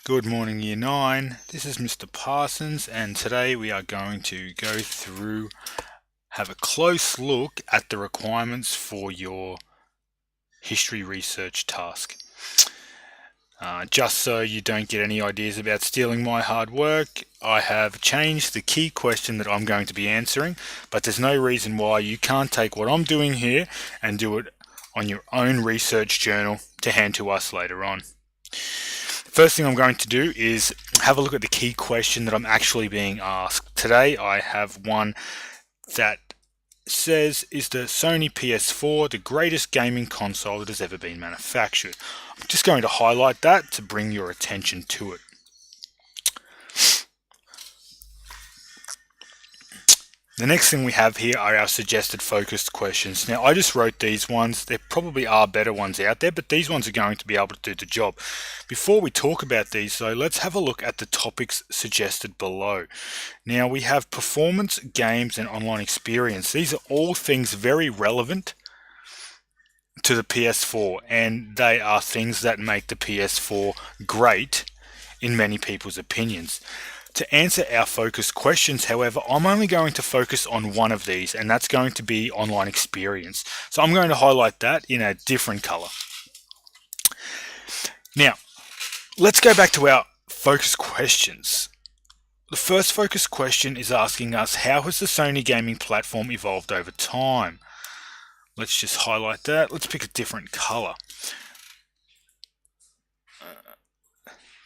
Good morning, Year 9. This is Mr. Parsons, and today we are going to go through, have a close look at the requirements for your history research task. Just so you don't get any ideas about stealing my hard work, I have changed the key question that I'm going to be answering, but there's no reason why you can't take what I'm doing here and do it on your own research journal to hand to us later on. First thing I'm going to do is have a look at the key question that I'm actually being asked. Today I have one that says, is the Sony PS4 the greatest gaming console that has ever been manufactured? I'm just going to highlight that to bring your attention to it. The next thing we have here are our suggested focused questions. Now, I just wrote these ones. There probably are better ones out there, but these ones are going to be able to do the job. Before we talk about these, though, let's have a look at the topics suggested below. Now, we have performance, games, and online experience. These are all things very relevant to the PS4, and they are things that make the PS4 great in many people's opinions. To answer our focused questions, however, I'm only going to focus on one of these, and that's going to be online experience. So I'm going to highlight that in a different color. Now, let's go back to our focused questions. The first focused question is asking us, how has the Sony gaming platform evolved over time? Let's just highlight that. Let's pick a different color.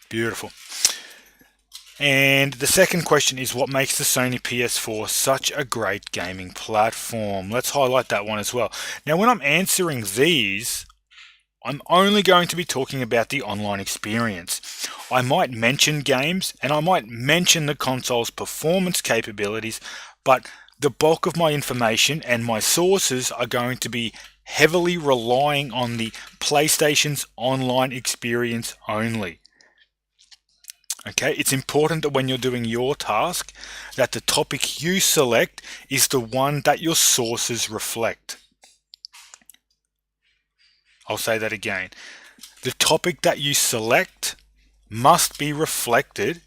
Beautiful. And the second question is, what makes the Sony PS4 such a great gaming platform? Let's highlight that one as well. Now, when I'm answering these, I'm only going to be talking about the online experience. I might mention games and I might mention the console's performance capabilities, but the bulk of my information and my sources are going to be heavily relying on the PlayStation's online experience only. Okay, it's important that when you're doing your task, that the topic you select is the one that your sources reflect. I'll say that again. The topic that you select must be reflected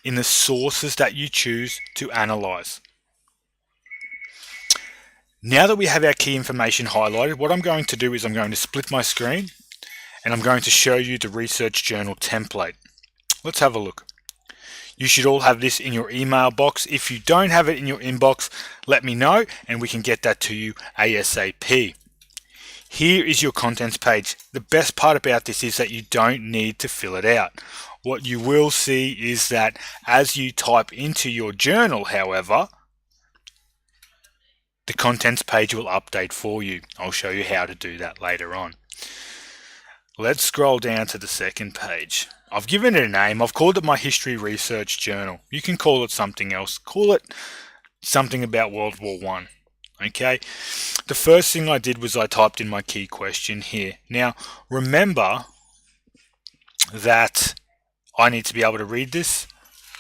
in the sources that you choose to analyze. Now that we have our key information highlighted, what I'm going to do is I'm going to split my screen and I'm going to show you the research journal template. Let's have a look. You should all have this in your email box. If you don't have it in your inbox, let me know and we can get that to you ASAP. Here is your contents page. The best part about this is that you don't need to fill it out. What you will see is that as you type into your journal, however, the contents page will update for you. I'll show you how to do that later on. Let's scroll down to the second page. I've given it a name. I've called it my history research journal. You can call it something else. Call it something about World War I. Okay. The first thing I did was I typed in my key question here. Now, remember that I need to be able to read this.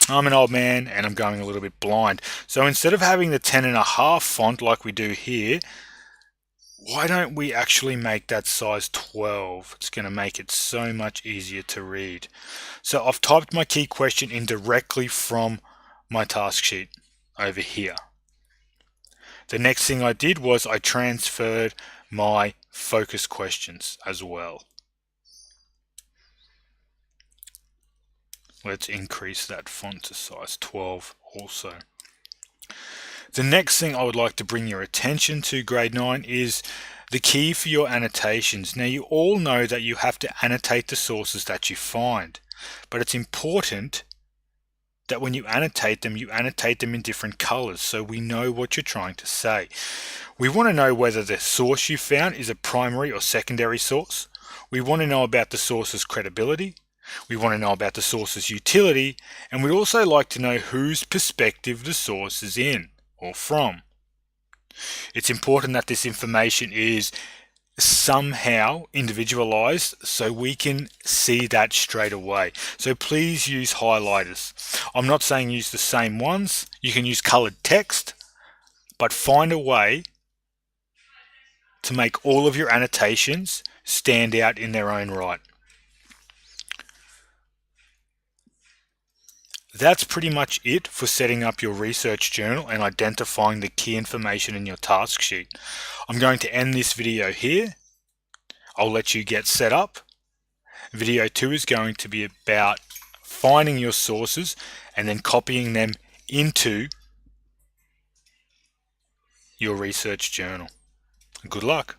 I'm an old man and I'm going a little bit blind. So instead of having the 10.5 font like we do here, why don't we actually make that size 12? It's going to make it so much easier to read. So I've typed my key question in directly from my task sheet over here. The next thing I did was I transferred my focus questions as well. Let's increase that font to size 12 also. The next thing I would like to bring your attention to, grade 9, is the key for your annotations. Now, you all know that you have to annotate the sources that you find, but it's important that when you annotate them in different colors so we know what you're trying to say. We want to know whether the source you found is a primary or secondary source. We want to know about the source's credibility. We want to know about the source's utility, and we'd also like to know whose perspective the source is in or from. It's important that this information is somehow individualized so we can see that straight away. So please use highlighters. I'm not saying use the same ones. You can use colored text, but find a way to make all of your annotations stand out in their own right. that's pretty much it for setting up your research journal and identifying the key information in your task sheet. I'm going to end this video here. I'll let you get set up. Video 2 is going to be about finding your sources and then copying them into your research journal. Good luck.